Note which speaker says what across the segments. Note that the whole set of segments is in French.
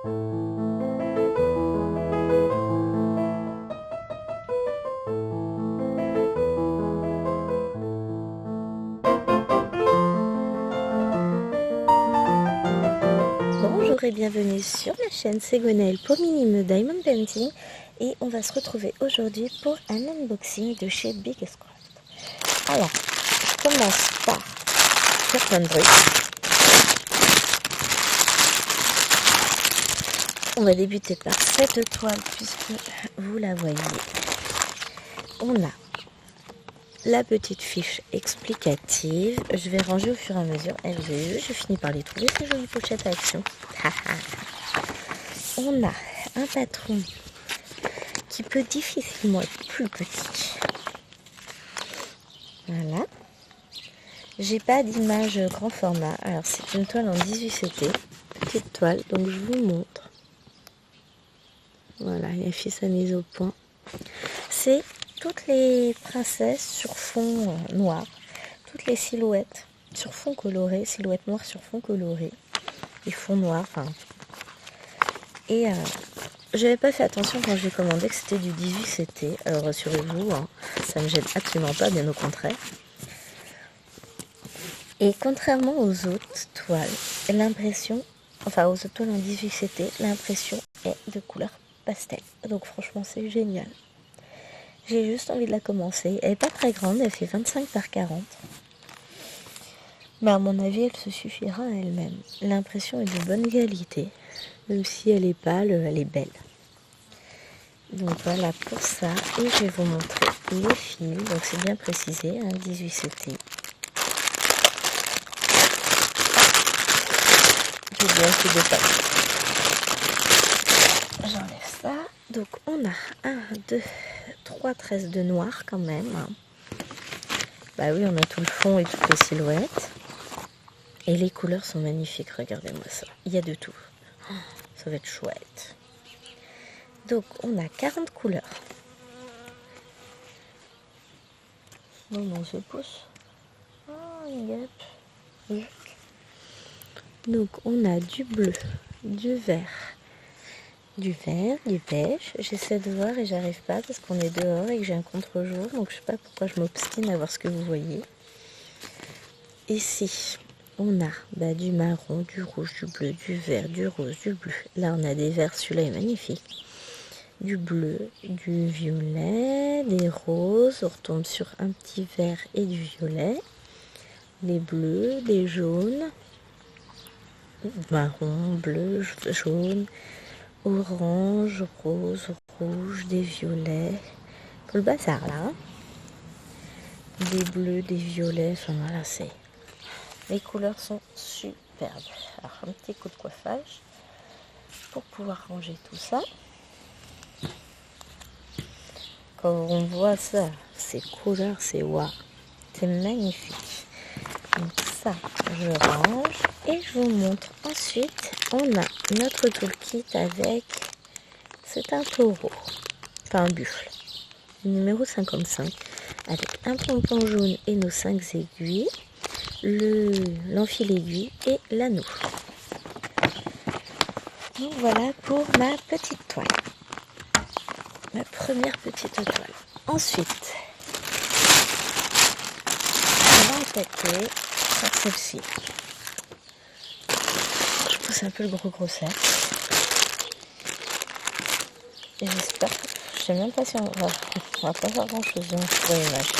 Speaker 1: Bonjour et bienvenue sur la chaîne, c'est Gwenaëlle pour Minime Diamond Painting et on va se retrouver aujourd'hui pour un unboxing de chez Biggest Craft. Alors, je commence par faire plein de bruit. On va débuter par cette toile puisque vous la voyez. On a la petite fiche explicative. Je vais ranger au fur et à mesure. Et vous avez vu, je finis par les trouver, ces jolies pochettes à action. On a un patron qui peut difficilement être plus petit. Voilà. J'ai pas d'image grand format. Alors c'est une toile en 18CT. Petite toile, donc je vous montre. Voilà, il a fait sa mise au point. C'est toutes les princesses sur fond noir. Toutes les silhouettes sur fond coloré. Silhouettes noires sur fond coloré. Et fond noir, enfin... Et j'avais pas fait attention quand j'ai commandé que c'était du 18CT. Alors rassurez-vous, hein, ça ne me gêne absolument pas, bien au contraire. Et contrairement aux autres toiles, l'impression, enfin aux autres toiles en 18CT, l'impression est de couleur pastel. Donc franchement c'est génial. J'ai juste envie de la commencer. Elle n'est pas très grande, elle fait 25 par 40. Mais à mon avis, elle se suffira à elle-même. L'impression est de bonne qualité. Même si elle est pâle, elle est belle. Donc voilà pour ça. Et je vais vous montrer les fils. Donc c'est bien précisé, hein, 18CT. J'ai bien fait de papier. J'enlève ça. Donc on a 1, 2, 3 tresses de noir quand même. Bah oui, on a tout le fond et toutes les silhouettes. Et les couleurs sont magnifiques, regardez-moi ça. Il y a de tout. Ça va être chouette. Donc on a 40 couleurs. Non, je pousse. Oh, yep. Donc on a du bleu, du vert, du beige. J'essaie de voir et j'arrive pas parce qu'on est dehors et que j'ai un contre-jour. Donc je sais pas pourquoi je m'obstine à voir ce que vous voyez. Ici, on a du marron, du rouge, du bleu, du vert, du rose, du bleu. Là, on a des verts, celui-là est magnifique. Du bleu, du violet, des roses. On retombe sur un petit vert et du violet. Des bleus, des jaunes, marron, bleu, jaune, orange, rose, rouge, des violets. Pour le bazar, là. Des bleus, des violets. Enfin, voilà, c'est... Les couleurs sont superbes. Alors un petit coup de coiffage pour pouvoir ranger tout ça. Quand on voit ça, ces couleurs, c'est waouh, c'est magnifique. Donc ça, je range et je vous montre. Ensuite, on a notre toolkit avec, c'est un taureau, enfin un buffle, numéro 55, avec un pompon jaune et nos 5 aiguilles. L'enfil aiguille et l'anneau. Donc voilà pour ma petite toile. Ma première petite toile. Ensuite, on va attaquer sur celle-ci. Je pousse un peu le gros sac. Et j'espère, je sais même pas si on va pas faire grand chose pour l'image.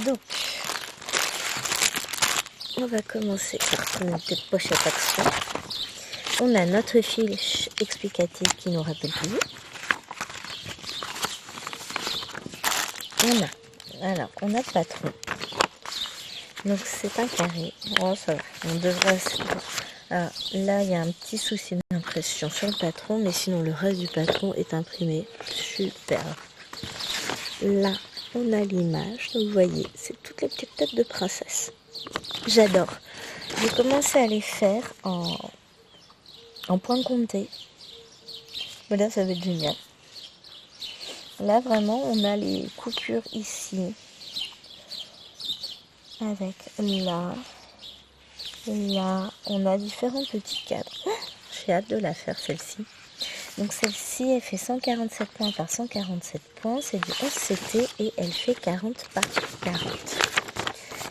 Speaker 1: Donc, on va commencer par prendre une petite pochette action. On a notre fiche explicative qui nous rappelle tout. On a le patron. Donc c'est un carré. Oh, ça va. On devrait. Alors, là, il y a un petit souci d'impression sur le patron, mais sinon le reste du patron est imprimé. Super. Là, on a l'image, donc vous voyez, c'est toutes les petites têtes de princesse. J'adore. J'ai commencé à les faire en point compté. Voilà, ça va être génial. Là, vraiment, on a les coupures ici. Avec là. Là, on a différents petits cadres. Oh, j'ai hâte de la faire celle-ci. Donc celle-ci, elle fait 147 points par 147 points. C'est du 11 CT et elle fait 40 par 40.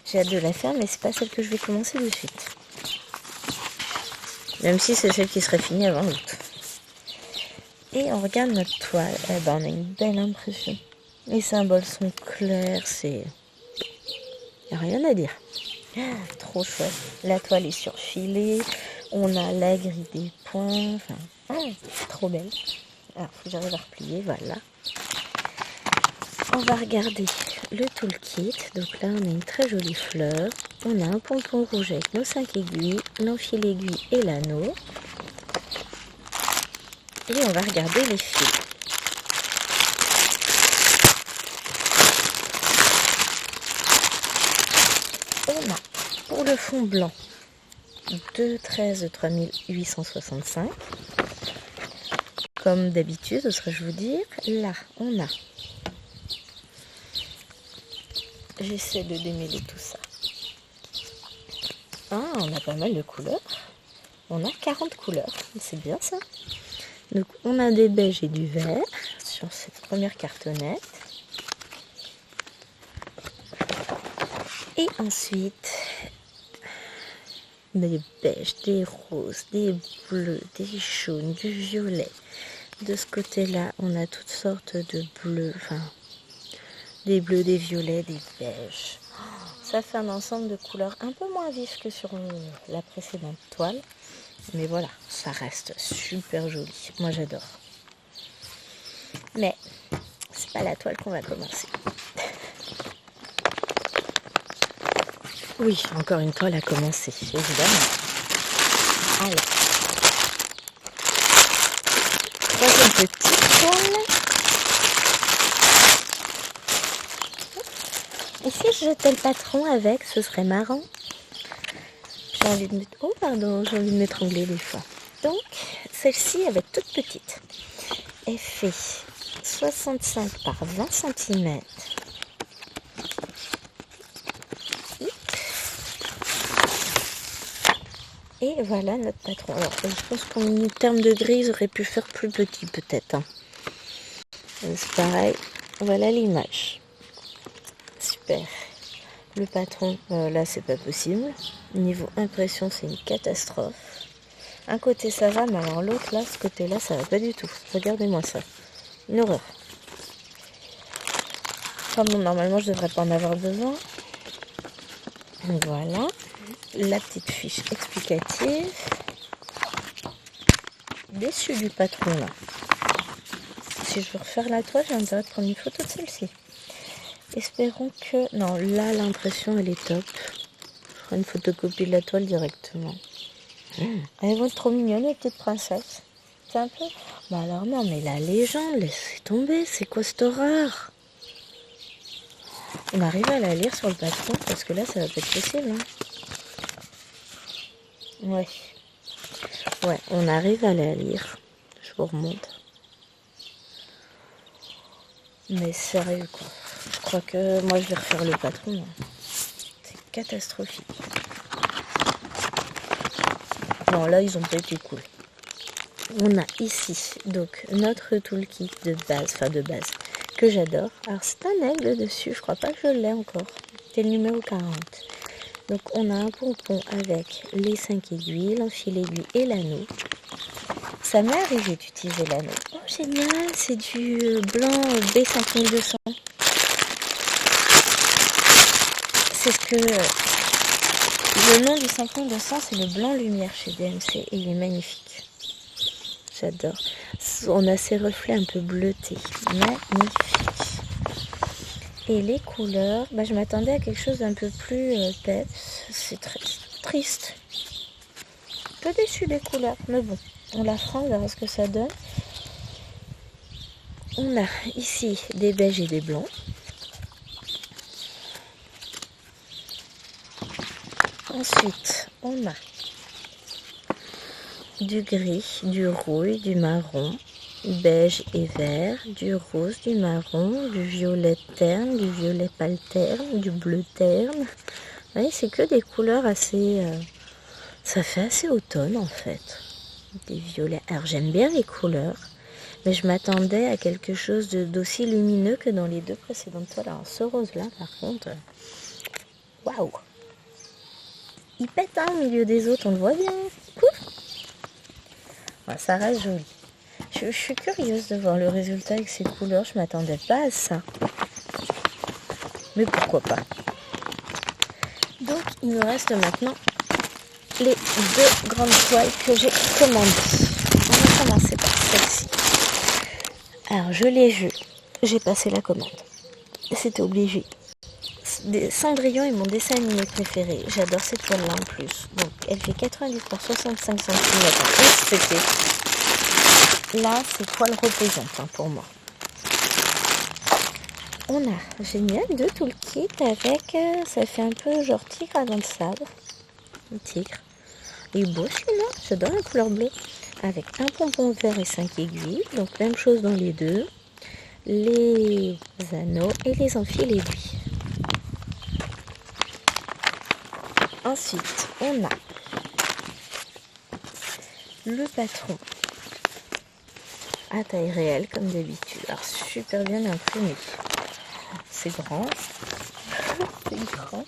Speaker 1: J'ai hâte de la faire, mais c'est pas celle que je vais commencer de suite. Même si c'est celle qui serait finie avant l'autre. Et on regarde notre toile. Eh ben, on a une belle impression. Les symboles sont clairs, c'est... Il n'y a rien à dire. Trop chouette. La toile est surfilée. On a la grille des points. Enfin, trop belle. Alors, faut que j'arrive à replier, voilà. On va regarder le toolkit. Donc là, on a une très jolie fleur. On a un pompon rouge avec nos 5 aiguilles, l'enfil aiguille et l'anneau. Et on va regarder les fils. On a pour le fond blanc 2,13 de 3865. Comme d'habitude, oserais-je vous dire. Là, on a... J'essaie de démêler tout ça. Ah, on a pas mal de couleurs. On a 40 couleurs. C'est bien ça. Donc, on a des beiges et du vert sur cette première cartonnette. Et ensuite, des beiges, des roses, des bleus, des jaunes, du violet. De ce côté-là, on a toutes sortes de bleus, enfin, des bleus, des violets, des beiges. Ça fait un ensemble de couleurs un peu moins vif que sur la précédente toile. Mais voilà, ça reste super joli. Moi, j'adore. Mais c'est pas la toile qu'on va commencer. Oui, encore une toile à commencer, évidemment. Alors, troisième petite toile. Et si je jetais le patron avec, ce serait marrant. J'ai envie de mettre... Oh pardon, j'ai envie de m'étrangler des fois. Donc, celle-ci, elle va être toute petite. Elle fait 65 par 20 cm. Et voilà notre patron. Alors, je pense qu'en termes de gris, j'aurais pu faire plus petit peut-être. Hein. C'est pareil. Voilà l'image. Super. Le patron, là, c'est pas possible. Niveau impression, c'est une catastrophe. Un côté, ça va, mais alors l'autre, là, ce côté-là, ça va pas du tout. Regardez-moi ça. Une horreur. Enfin bon, normalement, je devrais pas en avoir besoin. Voilà. La petite fiche explicative. Déçue du patron, là. Si je veux refaire la toile, j'ai intérêt de prendre une photo de celle-ci. Espérons que... Non, là, l'impression, elle est top. Je ferai une photocopie de la toile directement. Elles vont être trop mignonnes, les petites princesses. C'est un peu... Bah alors non, mais la légende, laissez tomber. C'est quoi cette horreur? On arrive à la lire sur le patron, parce que là, ça va pas être possible. Hein. Ouais. Ouais, on arrive à la lire. Je vous remonte. Mais sérieux, quoi. Je crois que moi, je vais refaire le patron. Hein. C'est catastrophique. Non, là, ils ont pas été cool. On a ici, donc, notre toolkit de base, que j'adore. Alors, c'est un aigle dessus, je crois pas que je l'ai encore. C'est le numéro 40. Donc, on a un pompon avec les 5 aiguilles, l'enfil aiguille et l'anneau. Ça m'est arrivé d'utiliser l'anneau. Oh, génial, c'est du blanc B5200. C'est ce que... Le nom du 5200, c'est le blanc lumière chez DMC et il est magnifique. J'adore. On a ces reflets un peu bleutés. Magnifique. Et les couleurs, bah, je m'attendais à quelque chose d'un peu plus peps. C'est très triste. Un peu déçu des couleurs, mais bon. On la fera, on verra ce que ça donne. On a ici des beiges et des blancs. Ensuite, on a du gris, du rouille, du marron, beige et vert, du rose, du marron, du violet terne, du violet pâle terne, du bleu terne. Vous voyez, c'est que des couleurs assez Ça fait assez automne en fait. Des violets. Alors j'aime bien les couleurs, mais je m'attendais à quelque chose d'aussi lumineux que dans les deux précédentes toiles. Alors ce rose là par contre, waouh, il pète hein, au milieu des autres, on le voit bien. Ouais, ça reste joli. Je suis curieuse de voir le résultat avec ces couleurs, je m'attendais pas à ça. Mais pourquoi pas. Donc il nous reste maintenant les deux grandes toiles que j'ai commandées. On va commencer par celle-ci. Alors je l'ai vue, j'ai passé la commande. C'était obligé. Cendrillon est mon dessin animé préféré. J'adore cette toile-là en plus. Donc elle fait 90 par 65 cm en STT. Là, c'est toile reposante hein, pour moi. On a, j'ai mis un de tout le kit avec, ça fait un peu genre tigre à dents de sable. Un tigre. Il est beau celui-là, j'adore la couleur bleue. Avec un pompon vert et 5 aiguilles. Donc même chose dans les deux. Les anneaux et les enfils aiguilles. Ensuite, on a le patron à taille réelle comme d'habitude. Alors super bien imprimé. C'est grand. C'est grand.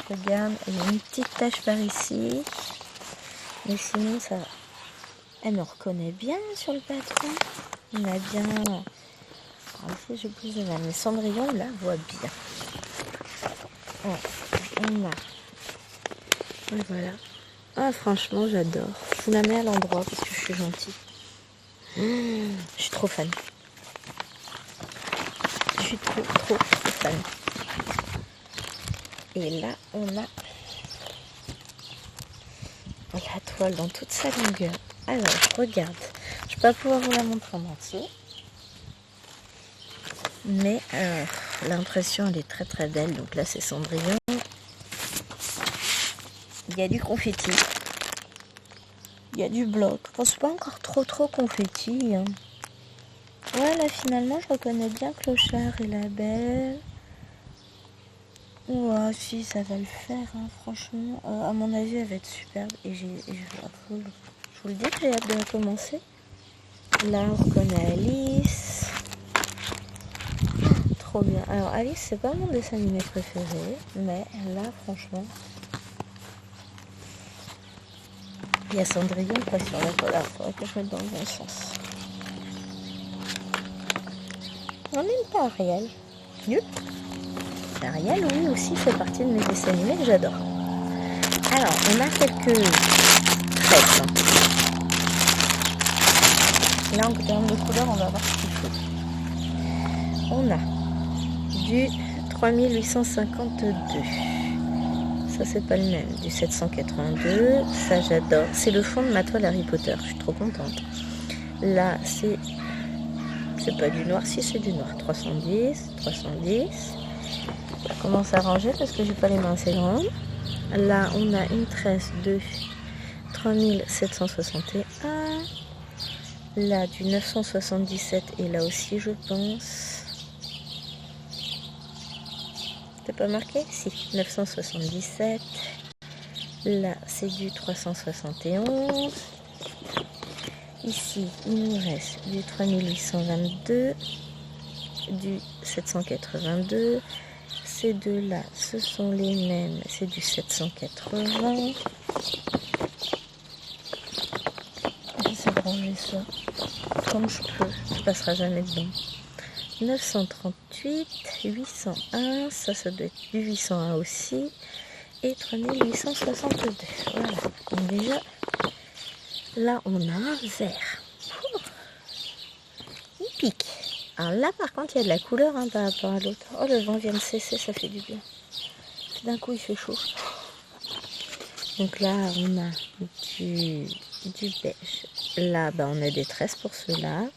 Speaker 1: Je regarde, il y a une petite tache par ici. Mais sinon ça va. Elle me reconnaît bien sur le patron. On a bien... Alors ici j'ai plus de mal. Mais Cendrillon la voit bien. Ouais, on a... Et voilà. Ah franchement j'adore. Je vous la mets à l'endroit parce que je suis gentille. Je suis trop fan. Je suis trop fan. Et là on a la toile dans toute sa longueur. Alors regarde. Je ne vais pas pouvoir vous la montrer en entier. Mais l'impression elle est très très belle. Donc là c'est Cendrillon. Il y a du confetti. Il y a du bloc. Enfin, c'est pas encore trop confetti. Hein. Ouais, là finalement je reconnais bien Clochard et la Belle. Ouais, si ça va le faire, hein, franchement. À mon avis, elle va être superbe. Et je vous le dis que j'ai hâte de la commencer. Là, on reconnaît Alice. Trop bien. Alors, Alice, c'est pas mon dessin animé préféré. Mais là, franchement... Il y a Cendrillon pas sur la toile. Il faudrait que je mette dans le bon sens. On n'aime pas Ariel. Yup. Ariel, oui, aussi fait partie de mes dessins animés que j'adore. Alors, on a quelques crêpes. Là, en termes de couleur, on va voir ce qu'il faut. On a du 3852. Ça, c'est pas le même. Du 782. Ça, j'adore. C'est le fond de ma toile Harry Potter. Je suis trop contente. Là, c'est pas du noir. Si, c'est du noir. 310. Je commence à ranger parce que j'ai pas les mains assez grandes. Là, on a une tresse de 3761. Là, du 977. Et là aussi, je pense. T'as pas marqué? Si, 977. Là, c'est du 371. Ici, il nous reste du 3822, du 782. Ces deux-là, ce sont les mêmes. C'est du 780. J'essaie de ranger ça comme je peux. Ça passera jamais dedans. 938, 801, ça doit être du 801 aussi, et 3862. Voilà. Donc déjà, là on a un vert. Il pique. Alors là par contre il y a de la couleur hein, par rapport à l'autre. Oh le vent vient de cesser, ça fait du bien. D'un coup il fait chaud. Donc là on a du beige. Là on a des tresses pour ceux-là.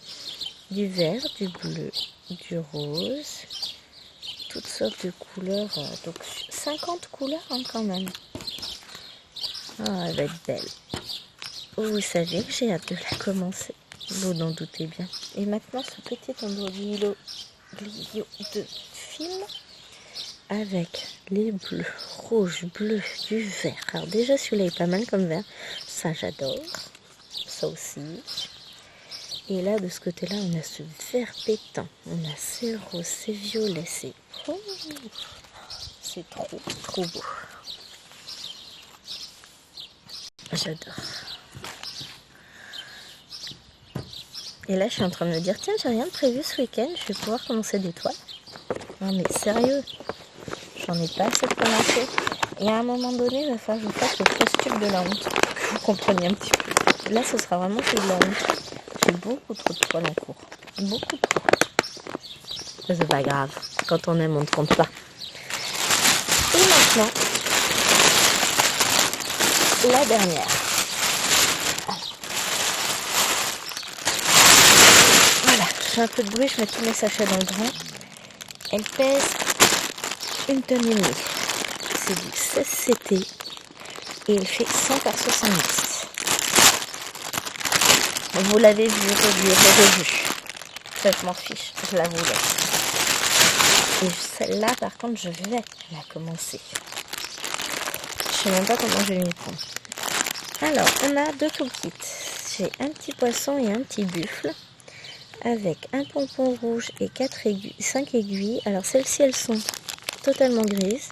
Speaker 1: Du vert, du bleu, du rose, toutes sortes de couleurs, donc 50 couleurs hein, quand même. Ah, elle va être belle. Vous savez que j'ai hâte de la commencer, vous n'en doutez bien. Et maintenant ce petit imbroglio de film avec les bleus, rouges, bleus, du vert. Alors déjà celui-là est pas mal comme vert, ça j'adore, ça aussi. Et là de ce côté-là on a ce vert pétant, on a ces roses, ces violets, c'est trop beau. J'adore. Et là je suis en train de me dire tiens j'ai rien de prévu ce week-end, je vais pouvoir commencer des toiles. Non mais sérieux, j'en ai pas assez de commencer. Et à un moment donné, il va falloir que je fasse le costume de la honte. Que vous compreniez un petit peu. Là, ce sera vraiment que de la honte. J'ai beaucoup trop de toiles en cours. Beaucoup trop. Mais c'est pas grave. Quand on aime, on ne compte pas. Et maintenant, la dernière. Voilà, je fais un peu de bruit, je mets tous mes sachets dans le grand. Elle pèse 1,5 tonne. C'est du 16 CT et il fait 100 par 70. Vous l'avez vu, revu. Ça, je m'en fiche, je la voulais. Et celle-là, par contre, je vais la commencer. Je sais même pas comment je vais m'y prendre. Alors, on a 2 toolkits. J'ai un petit poisson et un petit buffle avec un pompon rouge et 5 aiguilles. Alors, celles-ci, elles sont totalement grises.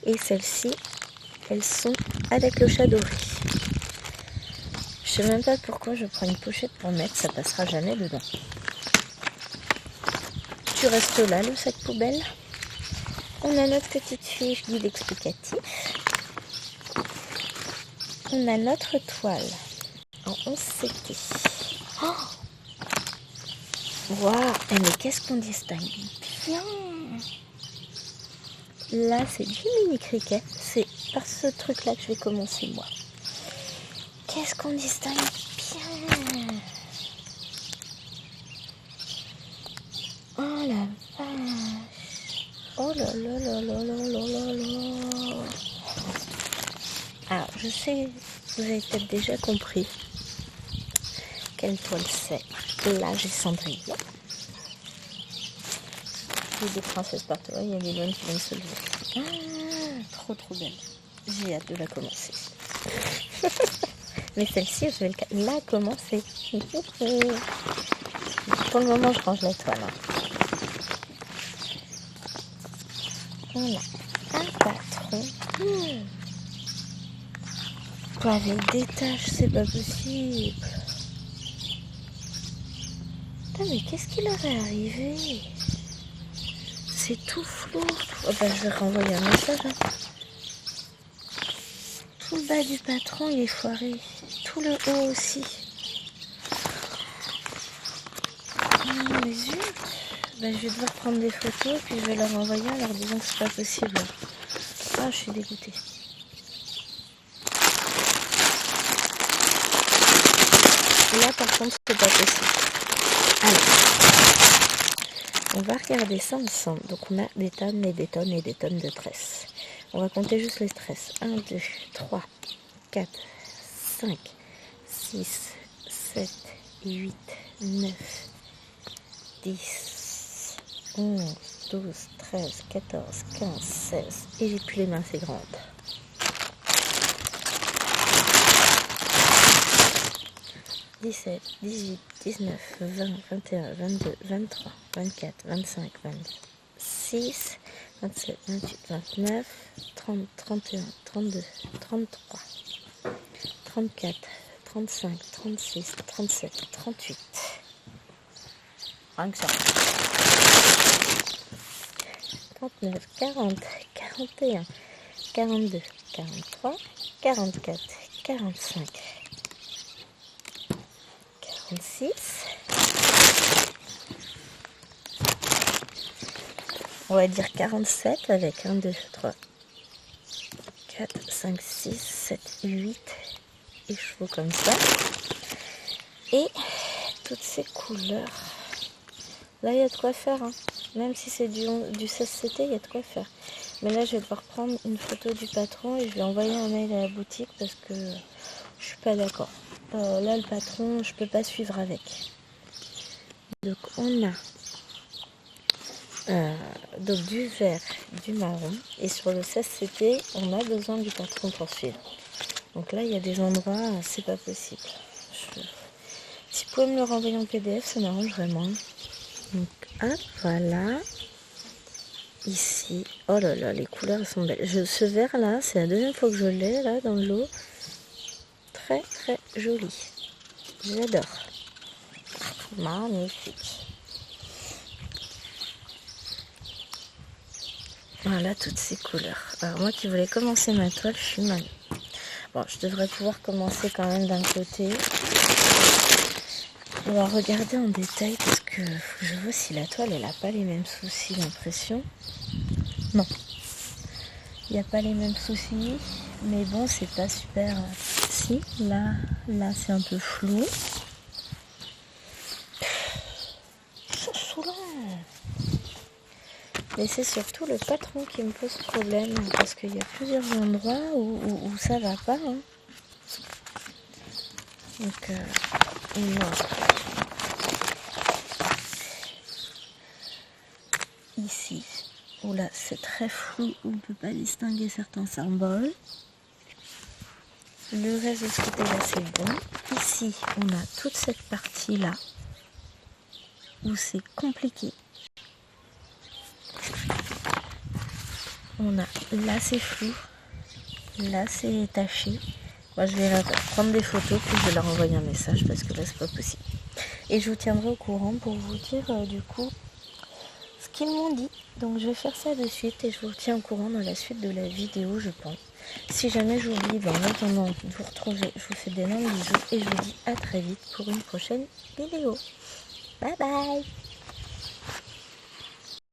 Speaker 1: Et celles-ci, elles sont avec le chat doré. Je sais même pas pourquoi je prends une pochette pour mettre, ça passera jamais dedans. Tu restes là, le sac poubelle. On a notre petite fiche guide explicatif. On a notre toile en 11 CT. Oh waouh, mais qu'est-ce qu'on distingue bien. Là, c'est du mini cricket. C'est par ce truc-là que je vais commencer, moi. Qu'est-ce qu'on distingue bien. Oh la vache. Oh là là là là là là là là. Alors, je sais, vous avez peut-être déjà compris quelle toile c'est. Là, j'ai Cendrillon. Il y a des princesses partout. Il y a Lilouane qui vient de se lever. Trop belle. J'ai hâte de la commencer. Mais celle-ci, je vais la commencer. Pour le moment, je range la toile. On a un patron. Quoi, avec des taches, c'est pas possible. Putain, mais qu'est-ce qui leur est arrivé? C'est tout flou. Oh, bah, je vais renvoyer un message. Tout le bas du patron, il est foiré. Tout le haut aussi. Oh, mais zut. Bah, je vais devoir prendre des photos puis je vais leur envoyer en leur disant que c'est pas possible. Ah, je suis dégoûtée. Là, par contre, c'est pas possible. Alors, on va regarder ça ensemble. Donc, on a des tonnes et des tonnes et des tonnes de tresses. On va compter juste les tresses. 1, 2, 3, 4, 5, 6, 7, 8, 9, 10, 11, 12, 13, 14, 15, 16. Et j'ai plus les mains, c'est grande. 17, 18, 19, 20, 21, 22, 23, 24, 25, 26, 27, 28, 29, 30, 31, 32, 33, 34, 35, 36, 37, 38. Rien que ça. 39, 40, 41, 42, 43, 44, 45. 46. On va dire 47 avec 1, 2, 3, 4, 5, 6, 7, 8 écheveaux comme ça. Et toutes ces couleurs. Là, il y a de quoi faire. Hein. Même si c'est du 16CT, il y a de quoi faire. Mais là, je vais devoir prendre une photo du patron et je vais envoyer un mail à la boutique parce que je suis pas d'accord. Là, le patron, je peux pas suivre avec. Donc, on a Donc du vert, du marron. Et sur le 16CT, on a besoin du patron pour suivre. Donc là, il y a des endroits, c'est pas possible. Si vous pouvez me le renvoyer en PDF, ça m'arrange vraiment. Donc, hop, voilà. Ici, oh là là, les couleurs sont belles. Ce vert là, c'est la deuxième fois que je l'ai là dans l'eau. Très très joli. J'adore. Magnifique. Voilà toutes ces couleurs. Alors moi qui voulais commencer ma toile, je suis mal. Bon, je devrais pouvoir commencer quand même d'un côté. On va regarder en détail parce que faut que je vois si la toile elle a pas les mêmes soucis d'impression. Non. Il n'y a pas les mêmes soucis. Mais bon, c'est pas super. Si, là c'est un peu flou. C'est saoulant. Mais c'est surtout le patron qui me pose problème parce qu'il y a plusieurs endroits où ça va pas. Hein. Donc, non. Ici, où là c'est très flou, on ne peut pas distinguer certains symboles. Le reste de ce côté-là c'est bon. Ici, on a toute cette partie-là où c'est compliqué. On a là c'est flou, là c'est taché. Moi je vais prendre des photos puis je vais leur envoyer un message parce que là c'est pas possible. Et je vous tiendrai au courant pour vous dire du coup ce qu'ils m'ont dit. Donc je vais faire ça de suite et je vous tiens au courant dans la suite de la vidéo je pense. Si jamais j'oublie, en attendant de vous retrouver, je vous fais d'énormes bisous et je vous dis à très vite pour une prochaine vidéo. Bye bye.